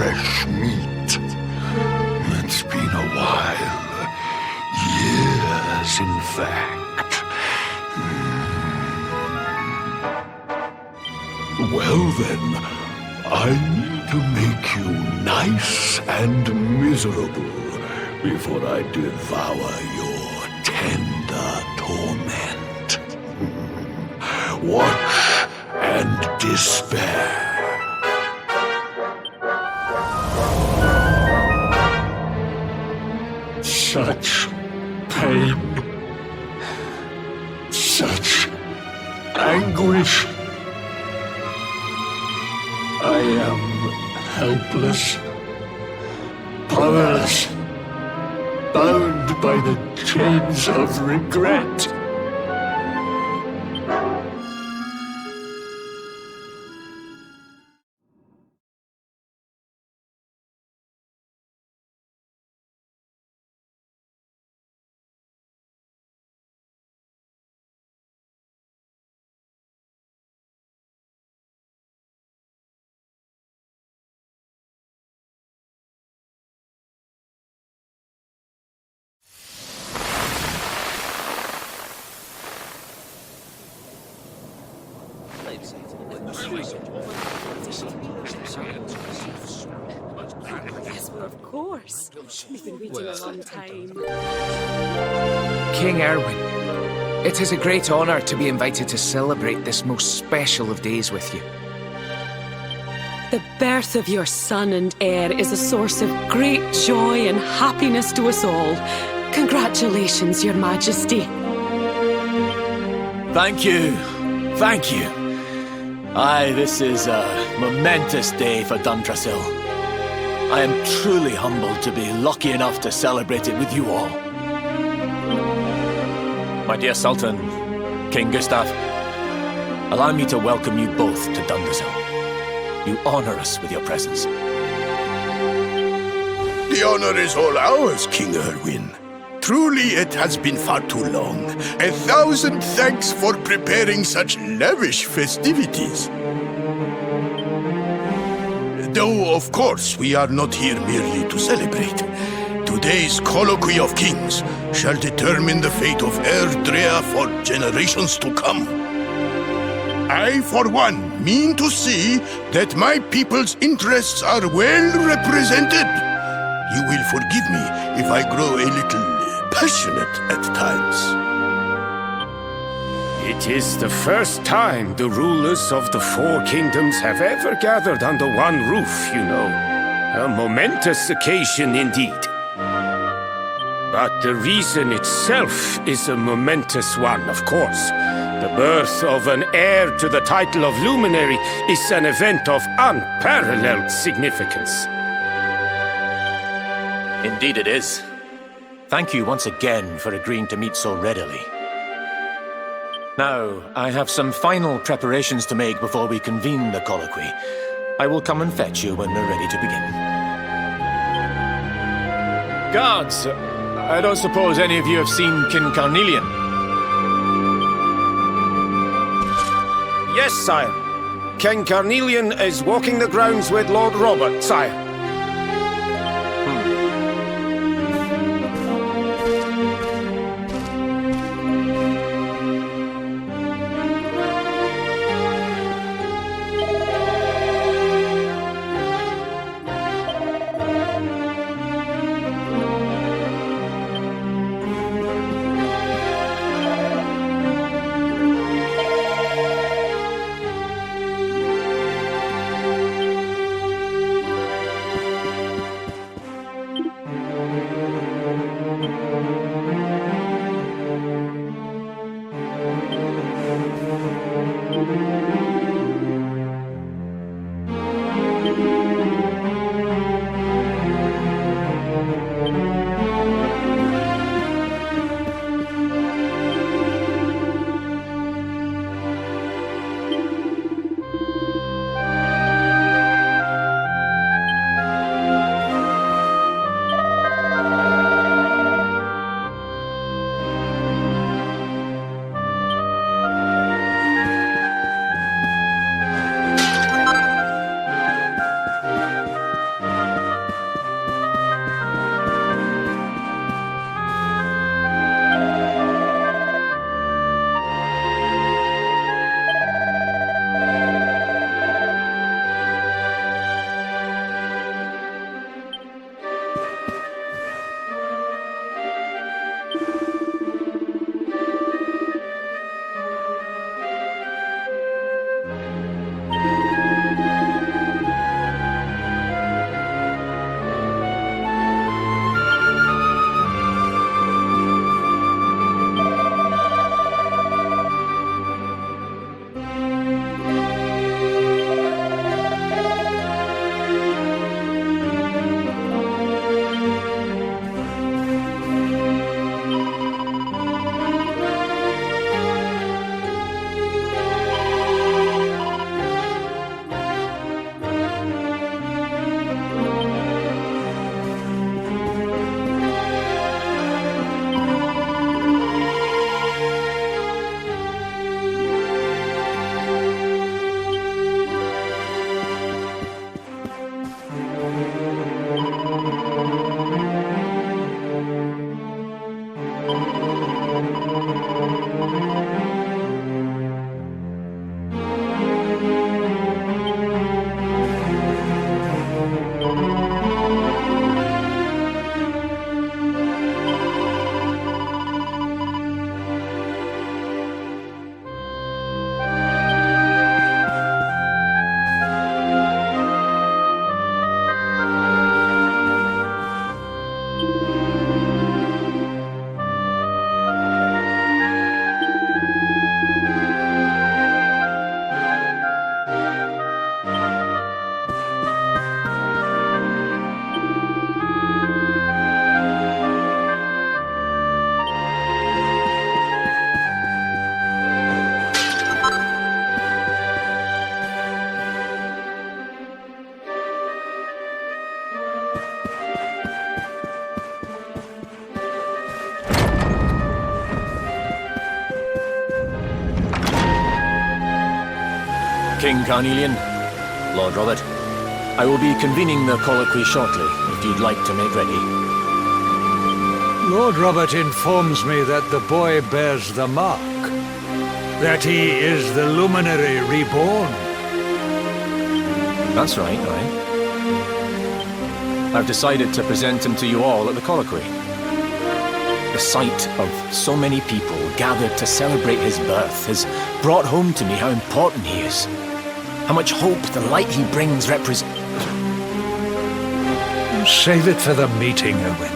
fresh meat. It's been a while. Years, in fact. Well then, I need to make you nice and miserable before I devour your tender torment. Watch and despair. Such pain. Such anguish. I am helpless, powerless, bound by the chains of regret. Yes, well, of course. We've been waiting a long time. King Erwin, it is a great honor to be invited to celebrate this most special of days with you. The birth of your son and heir is a source of great joy and happiness to us all. Congratulations, Your Majesty. Thank you. Thank you. Aye, this is a momentous day for Dundrasil. I am truly humbled to be lucky enough to celebrate it with you all. My dear Sultan, King Gustav, allow me to welcome you both to Dundrasil. You honor us with your presence. The honor is all ours, King Erwin. Truly, it has been far too long. 1,000 thanks for preparing such lavish festivities. Though, of course, we are not here merely to celebrate. Today's Colloquy of Kings shall determine the fate of Erdrea for generations to come. I, for one, mean to see that my people's interests are well represented. You will forgive me if I grow a little passionate at times. It is the first time the rulers of the Four Kingdoms have ever gathered under one roof, you know. A momentous occasion indeed. But the reason itself is a momentous one, of course. The birth of an heir to the title of Luminary is an event of unparalleled significance. Indeed it is. Thank you once again for agreeing to meet so readily. Now, I have some final preparations to make before we convene the colloquy. I will come and fetch you when we're ready to begin. Guards, I don't suppose any of you have seen King Carnelian? Yes, sire. King Carnelian is walking the grounds with Lord Robert, sire. King Carnelian. Lord Robert, I will be convening the colloquy shortly, if you'd like to make ready. Lord Robert informs me that the boy bears the mark. That he is the luminary reborn. That's right, aye. I've decided to present him to you all at the colloquy. The sight of so many people gathered to celebrate his birth has brought home to me how important he is. How much hope the light he brings represents. Save it for the meeting, Owen.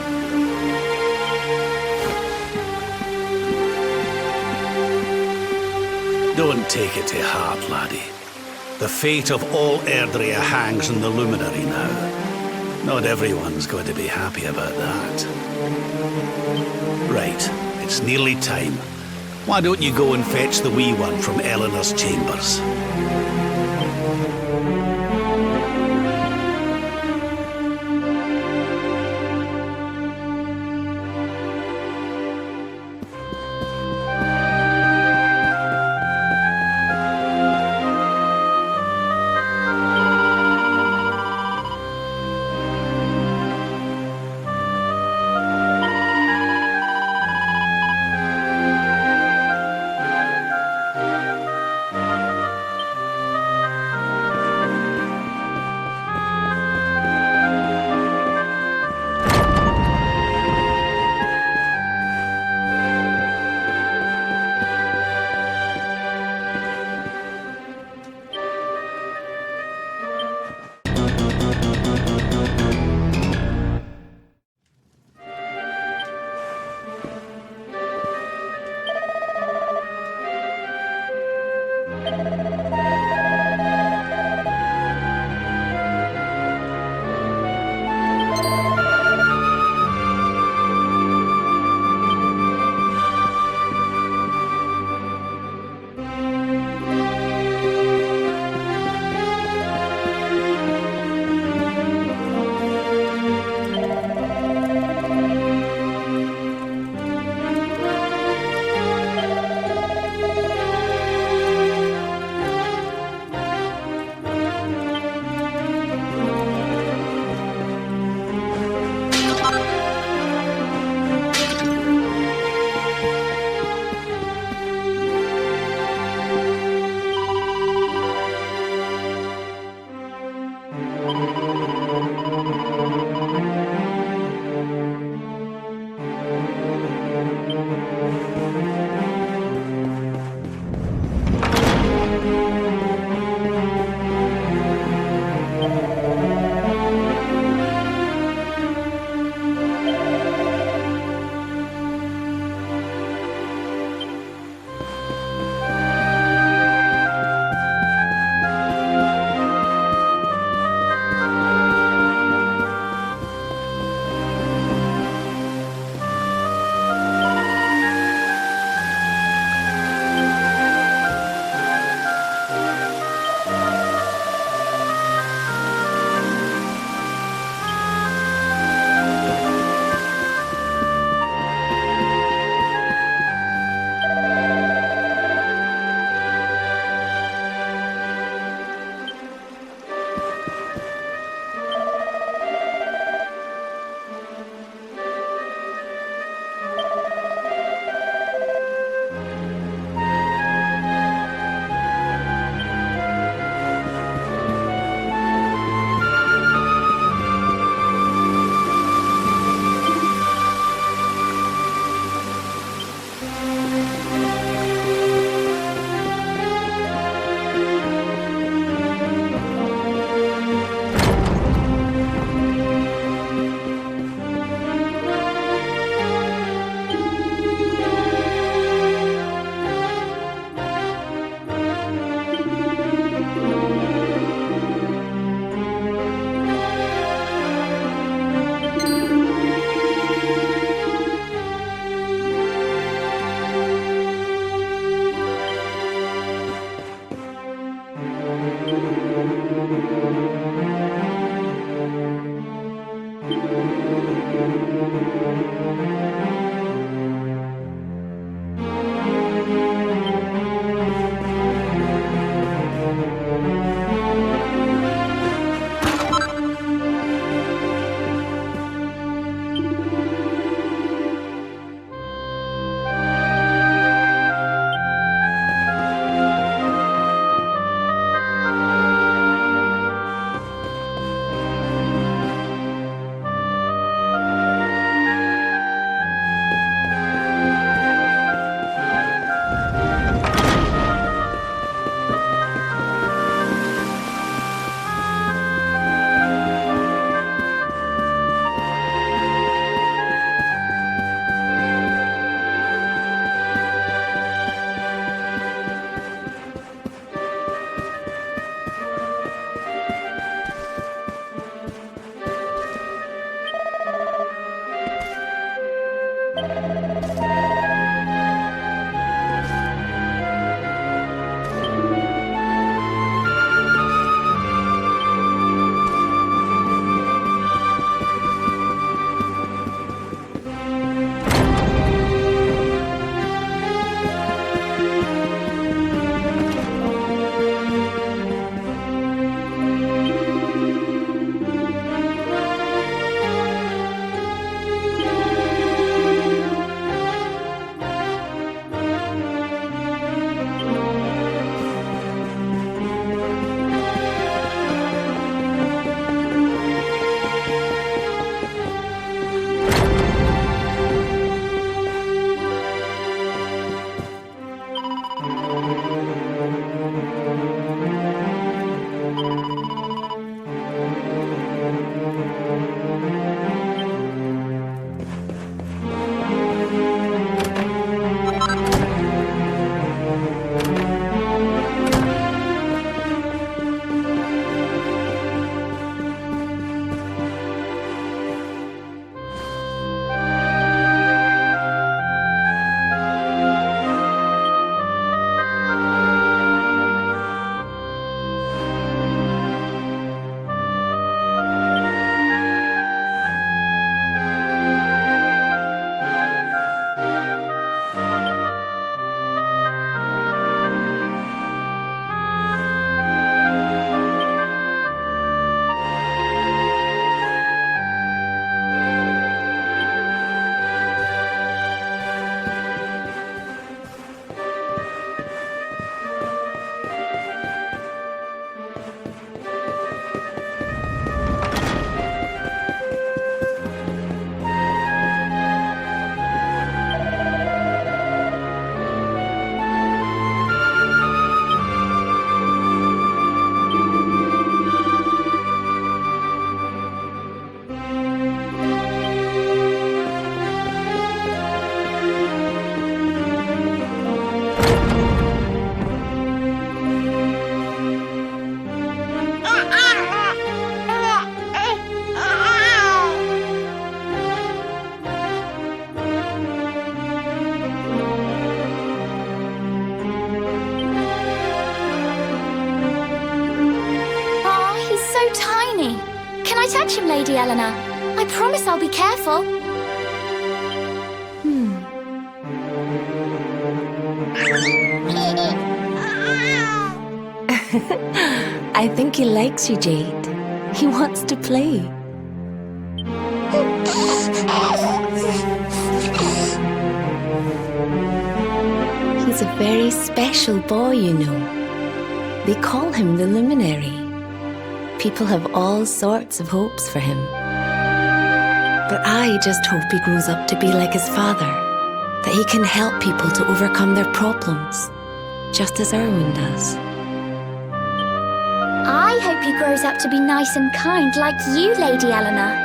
Don't take it to heart, laddie. The fate of all Erdrea hangs in the luminary now. Not everyone's going to be happy about that. Right, it's nearly time. Why don't you go and fetch the wee one from Eleanor's chambers? I touch him, Lady Eleanor? I promise I'll be careful. I think he likes you, Jade. He wants to play. He's a very special boy, you know. They call him the Luminary. People have all sorts of hopes for him. But I just hope he grows up to be like his father, that he can help people to overcome their problems, just as Erwin does. I hope he grows up to be nice and kind like you, Lady Eleanor.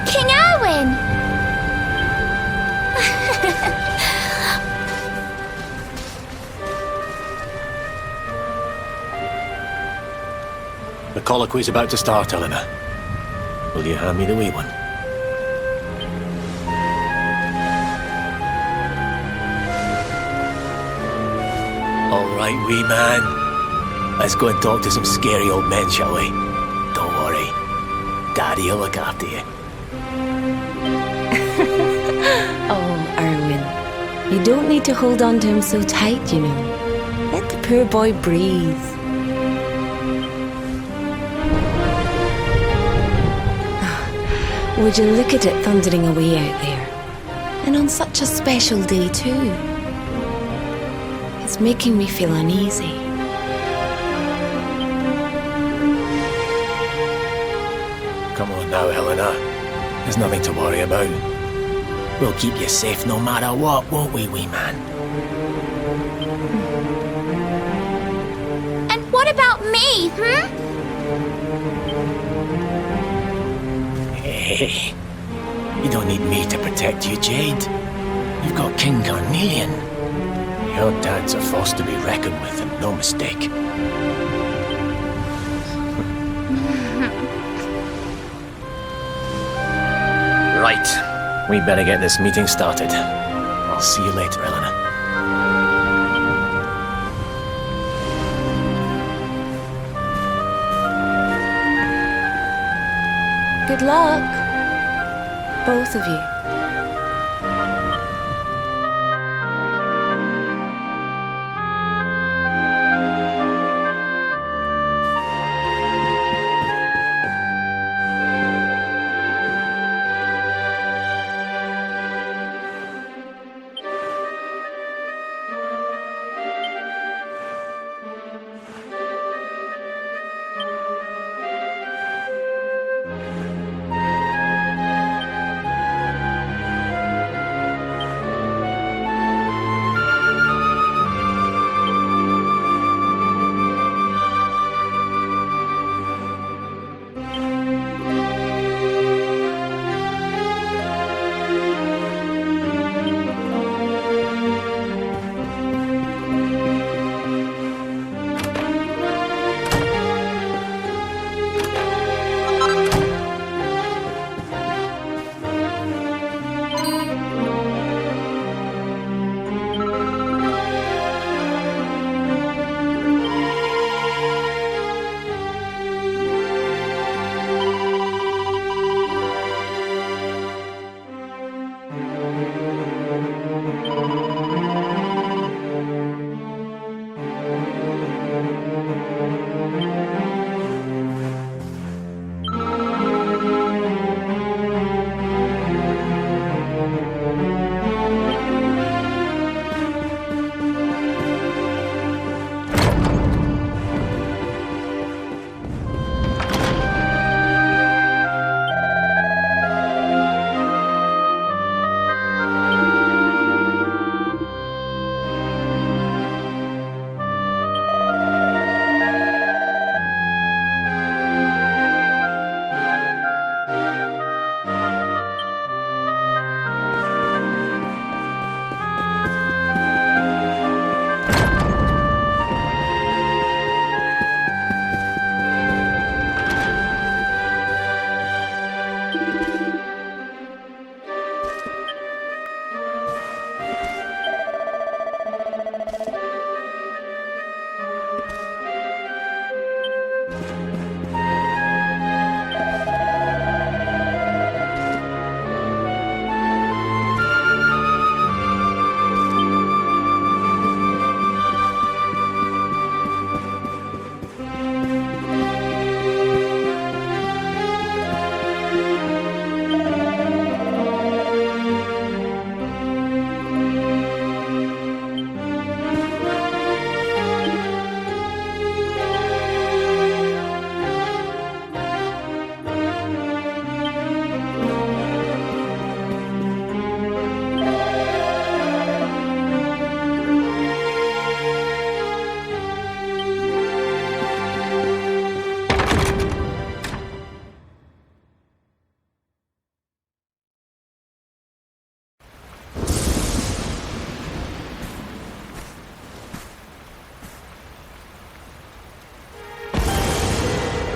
King Erwin! The colloquy's about to start, Eleanor. Will you hand me the wee one? All right, wee man. Let's go and talk to some scary old men, shall we? Don't worry. Daddy'll look after you. Oh, Erwin. You don't need to hold on to him so tight, you know. Let the poor boy breathe. Would you look at it thundering away out there? And on such a special day, too. It's making me feel uneasy. Come on now, Eleanor. There's nothing to worry about. We'll keep you safe no matter what, won't we, wee man? And what about me, Hey, you don't need me to protect you, Jade. You've got King Carnelian. Your dad's a force to be reckoned with, and no mistake. Right. We better get this meeting started. I'll see you later, Eleanor. Good luck, both of you.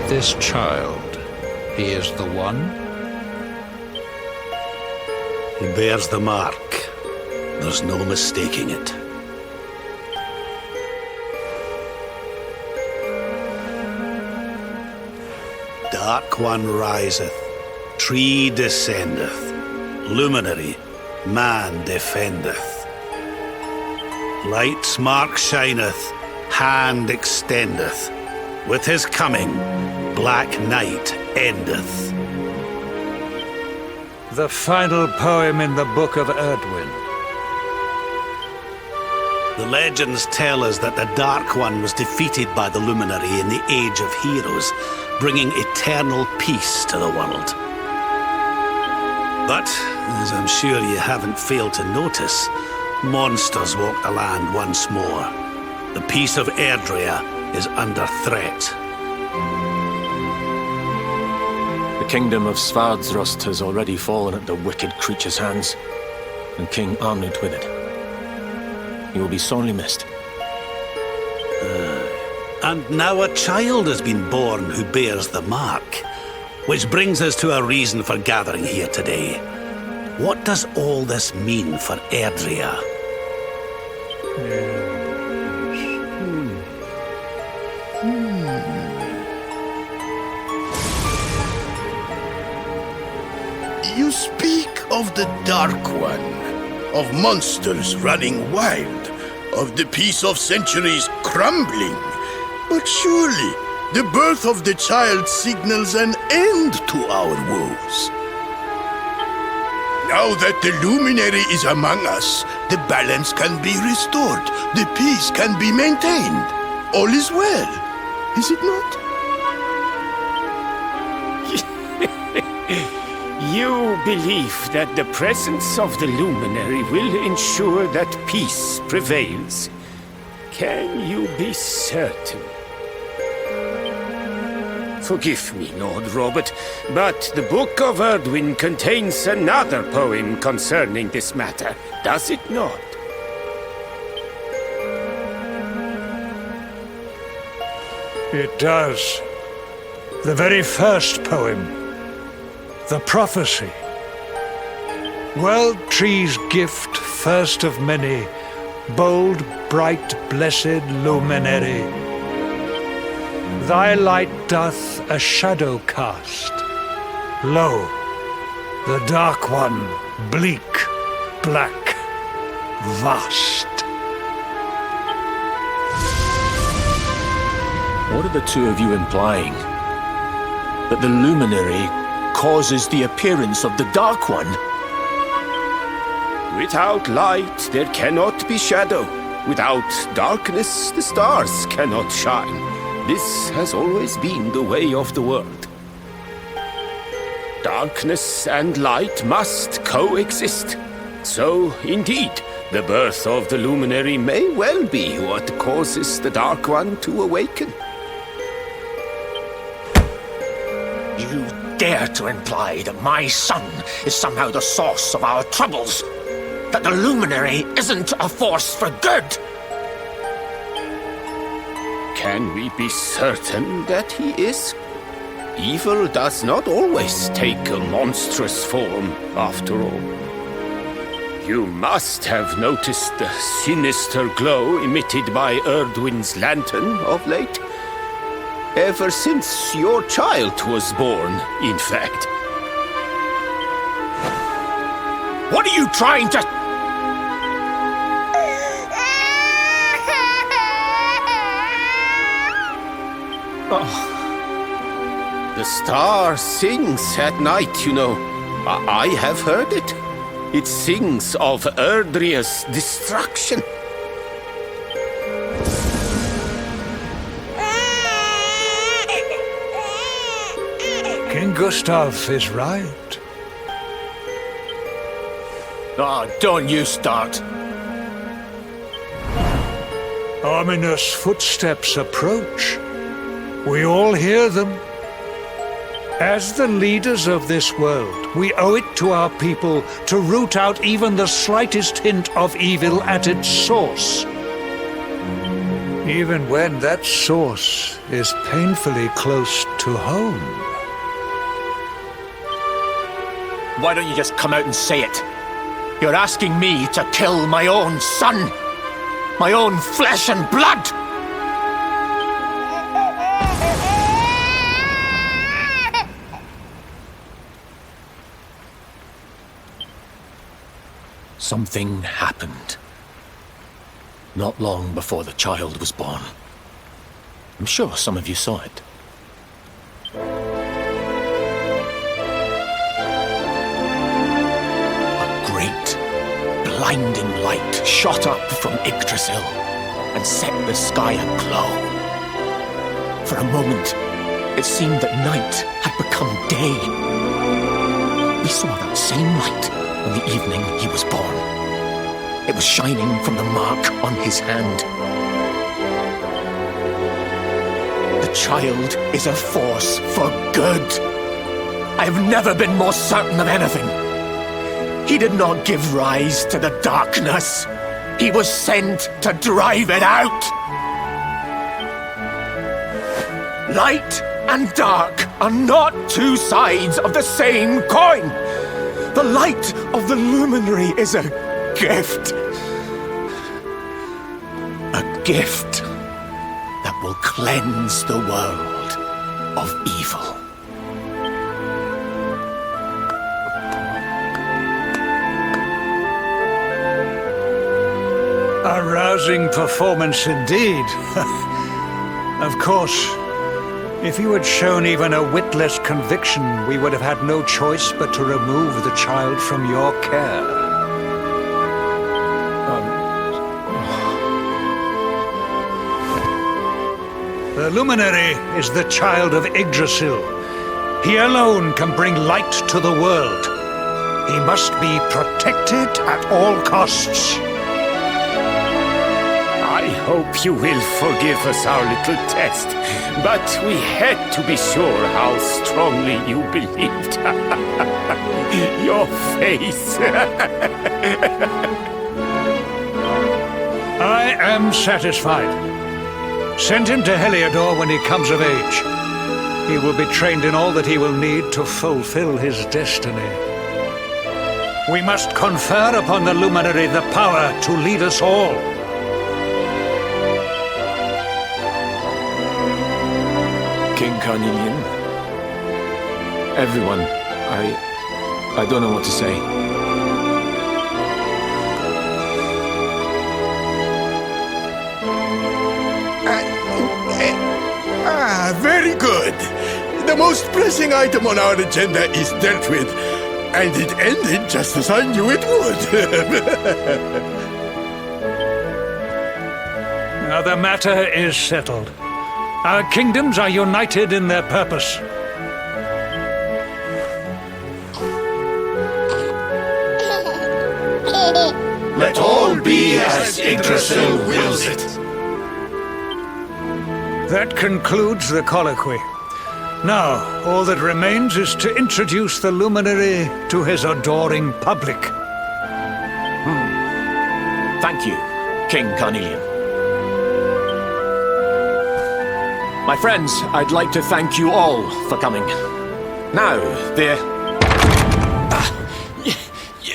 This child, he is the one? He bears the mark. There's no mistaking it. Dark One riseth, tree descendeth, luminary, man defendeth. Light's mark shineth, hand extendeth. With his coming, black night endeth. The final poem in the Book of Erdwin. The legends tell us that the Dark One was defeated by the Luminary in the Age of Heroes, bringing eternal peace to the world. But, as I'm sure you haven't failed to notice, monsters walk the land once more. The peace of Erdrea is under threat. The kingdom of Svardsrust has already fallen at the wicked creature's hands, and King Arnud with it. He will be sorely missed. And now a child has been born who bears the mark. Which brings us to our reason for gathering here today. What does all this mean for Erdrea? You speak of the Dark One, of monsters running wild, of the peace of centuries crumbling. But surely, the birth of the child signals an end to our woes. Now that the luminary is among us, the balance can be restored, the peace can be maintained. All is well, is it not? You believe that the presence of the luminary will ensure that peace prevails. Can you be certain? Forgive me, Lord Robert, but the Book of Erdwin contains another poem concerning this matter, does it not? It does. The very first poem. The prophecy. World Tree's gift, first of many, bold, bright, blessed luminary. Thy light doth a shadow cast. Lo, the Dark One, bleak, black, vast. What are the two of you implying? That the luminary causes the appearance of the Dark One? Without light, there cannot be shadow. Without darkness, the stars cannot shine. This has always been the way of the world. Darkness and light must coexist. So, indeed, the birth of the luminary may well be what causes the Dark One to awaken. You dare to imply that my son is somehow the source of our troubles? That the luminary isn't a force for good? Can we be certain that he is? Evil does not always take a monstrous form, after all. You must have noticed the sinister glow emitted by Erdwin's lantern of late. Ever since your child was born, in fact. What are you trying to... Oh. The star sings at night, you know. I have heard it. It sings of Erdrea's destruction. King Gustav is right. Oh, don't you start. Ominous footsteps approach. We all hear them. As the leaders of this world, we owe it to our people to root out even the slightest hint of evil at its source. Even when that source is painfully close to home. Why don't you just come out and say it? You're asking me to kill my own son. My own flesh and blood. Something happened. Not long before the child was born. I'm sure some of you saw it. A great, blinding light shot up from Yggdrasil and set the sky aglow. For a moment, it seemed that night had become day. We saw that same light on the evening he was born. It was shining from the mark on his hand. The child is a force for good. I have never been more certain of anything. He did not give rise to the darkness. He was sent to drive it out. Light and dark are not two sides of the same coin. The light of the luminary is a gift. A gift that will cleanse the world of evil. A rousing performance indeed. Of course, if you had shown even a witless conviction, we would have had no choice but to remove the child from your care. The luminary is the child of Yggdrasil. He alone can bring light to the world. He must be protected at all costs. I hope you will forgive us our little test, but we had to be sure how strongly you believed. Your face. I am satisfied. Send him to Heliodor when he comes of age. He will be trained in all that he will need to fulfill his destiny. We must confer upon the luminary the power to lead us all. King Carnelian, everyone, I don't know what to say. Very good. The most pressing item on our agenda is dealt with, and it ended just as I knew it would. Now the matter is settled. Our kingdoms are united in their purpose. Let all be as Yggdrasil wills it. That concludes the colloquy. Now, all that remains is to introduce the luminary to his adoring public. Thank you, King Carnelian. My friends, I'd like to thank you all for coming. Now,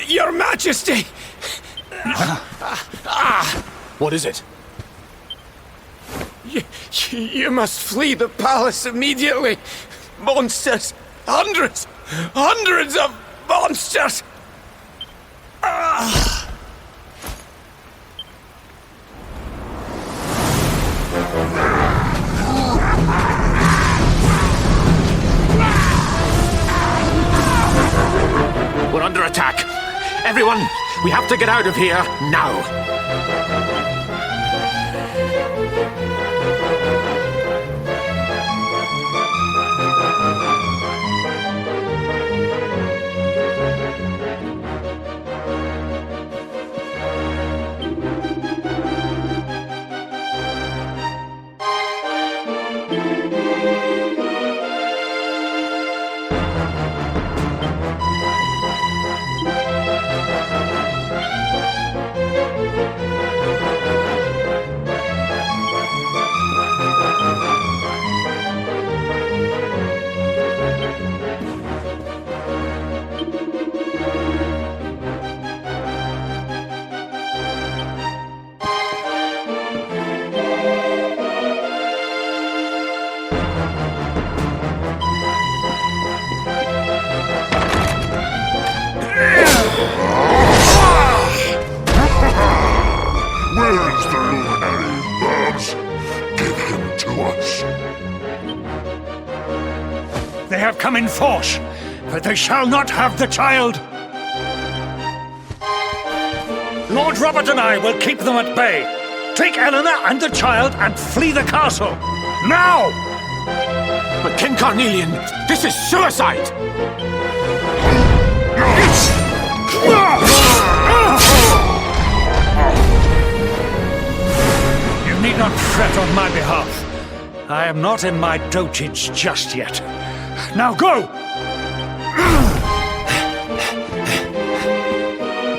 Your Majesty! what is it? You must flee the palace immediately. Monsters! Hundreds of monsters! We're under attack. Everyone, we have to get out of here now. Where's the luminary, Babs? Give him to us. They have come in force, but they shall not have the child. Lord Robert and I will keep them at bay. Take Eleanor and the child and flee the castle. Now! But King Carnelian, this is suicide! You need not fret on my behalf. I am not in my dotage just yet. Now go!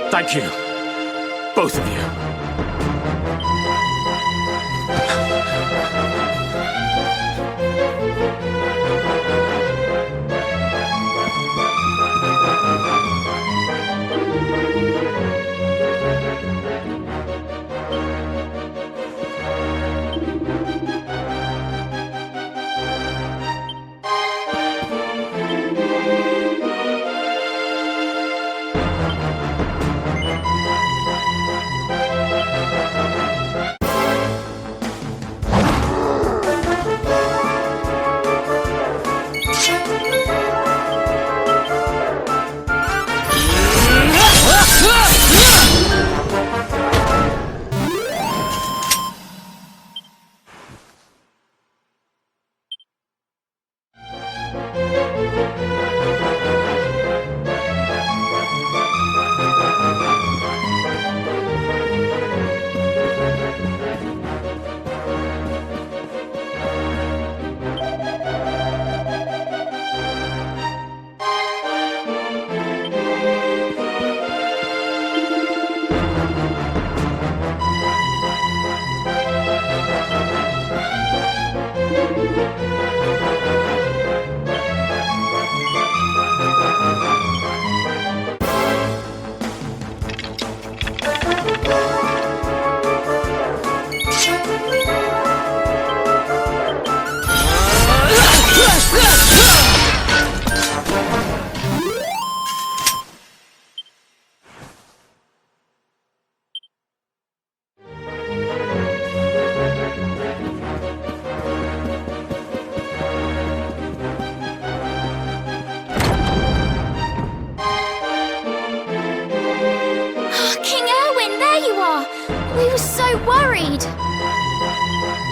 Thank you, both of you.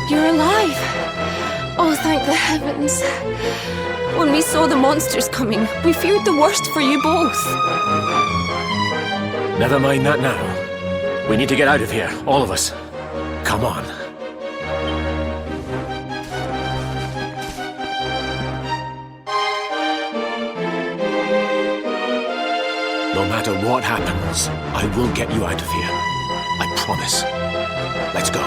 You're alive! Oh, thank the heavens. When we saw the monsters coming, we feared the worst for you both. Never mind that now. We need to get out of here, all of us. Come on. No matter what happens, I will get you out of here. I promise. Let's go.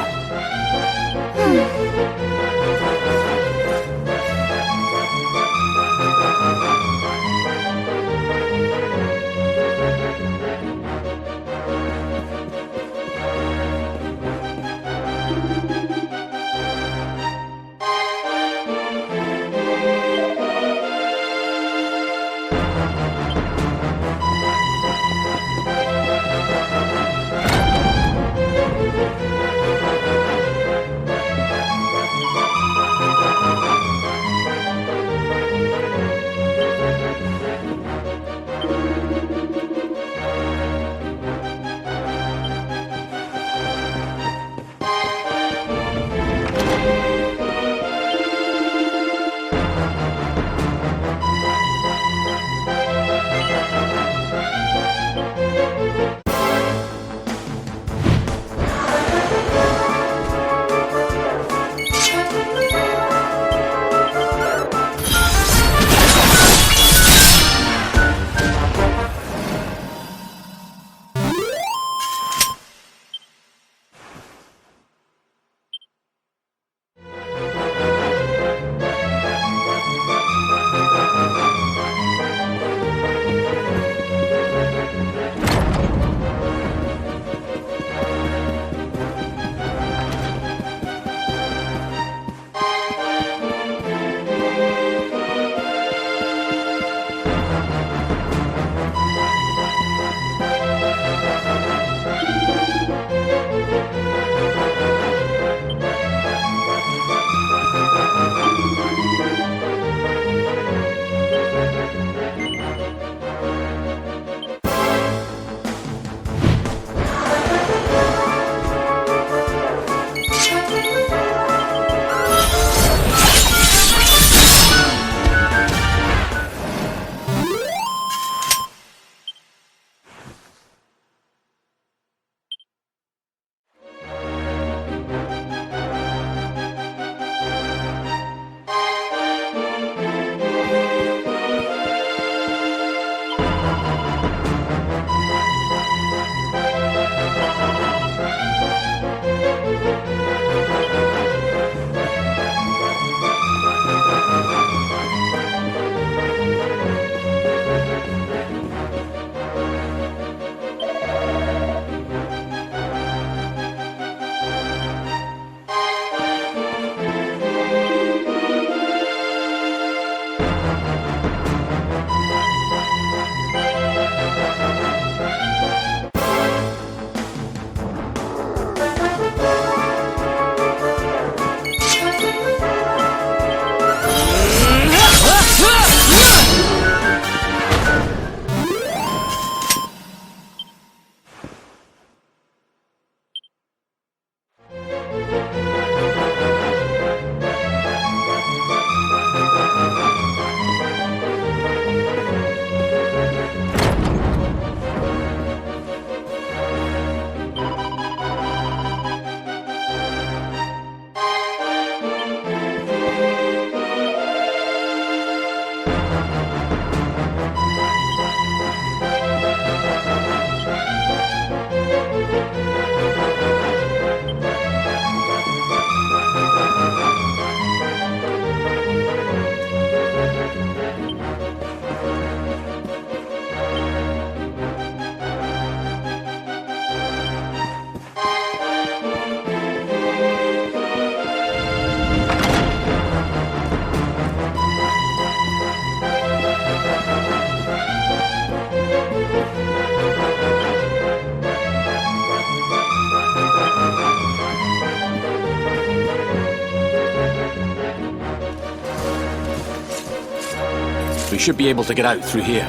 We should be able to get out through here.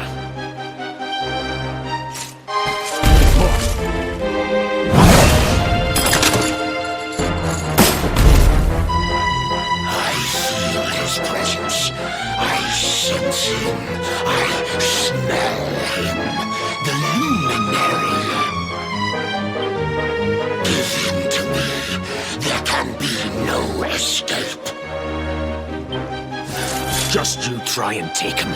It's him. I smell him. The luminary. Give him to me. There can be no escape. Just you try and take him.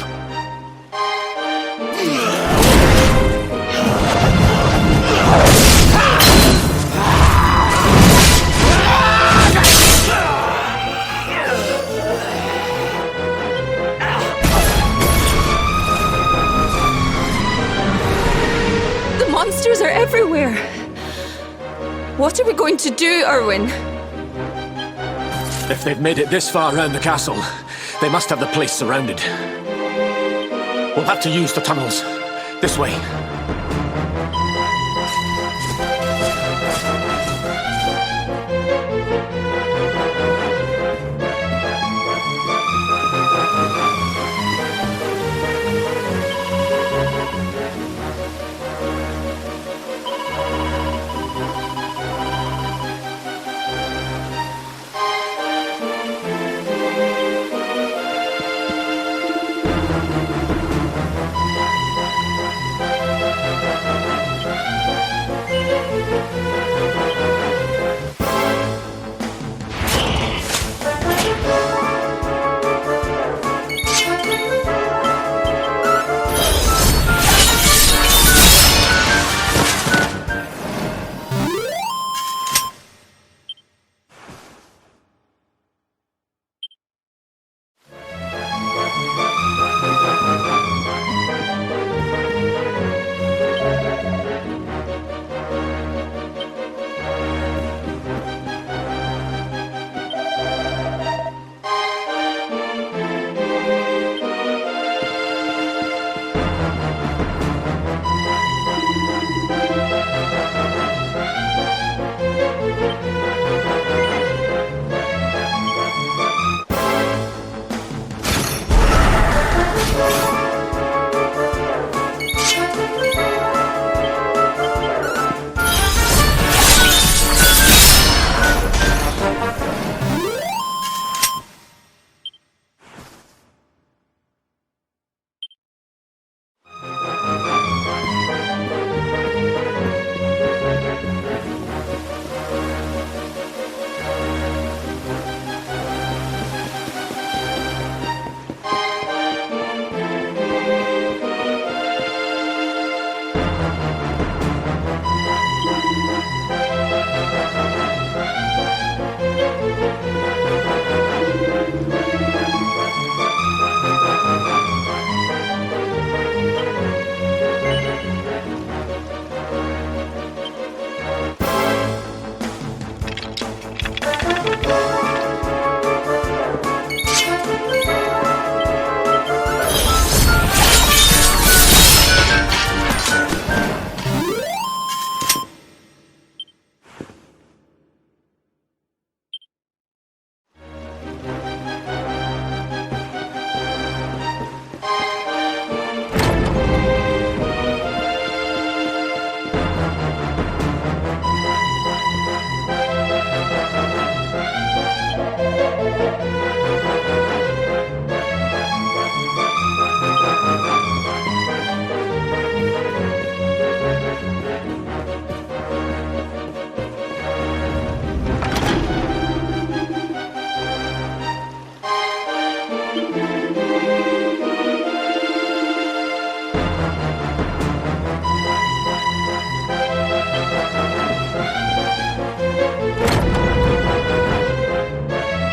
The monsters are everywhere. What are we going to do, Erwin? If they've made it this far around the castle, they must have the place surrounded. We'll have to use the tunnels. This way.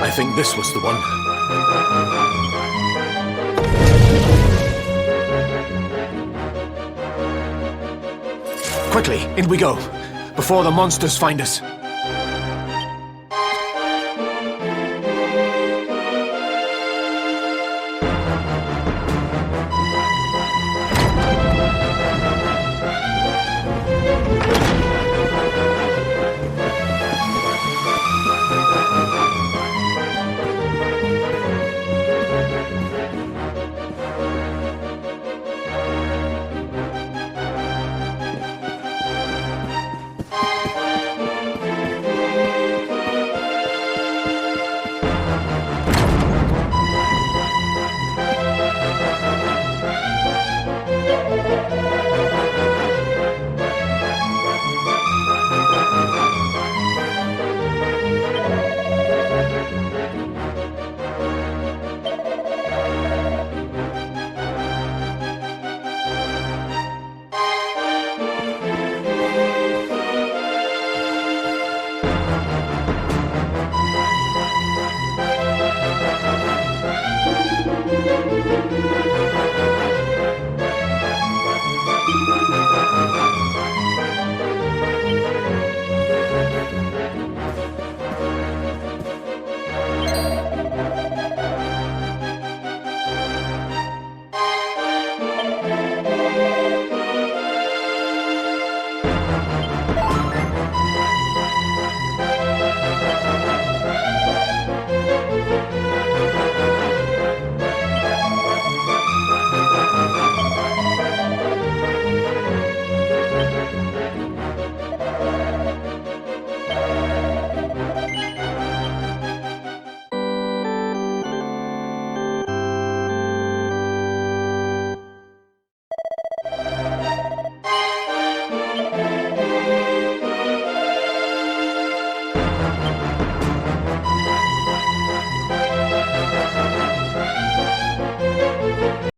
I think this was the one. Quickly, in we go, before the monsters find us.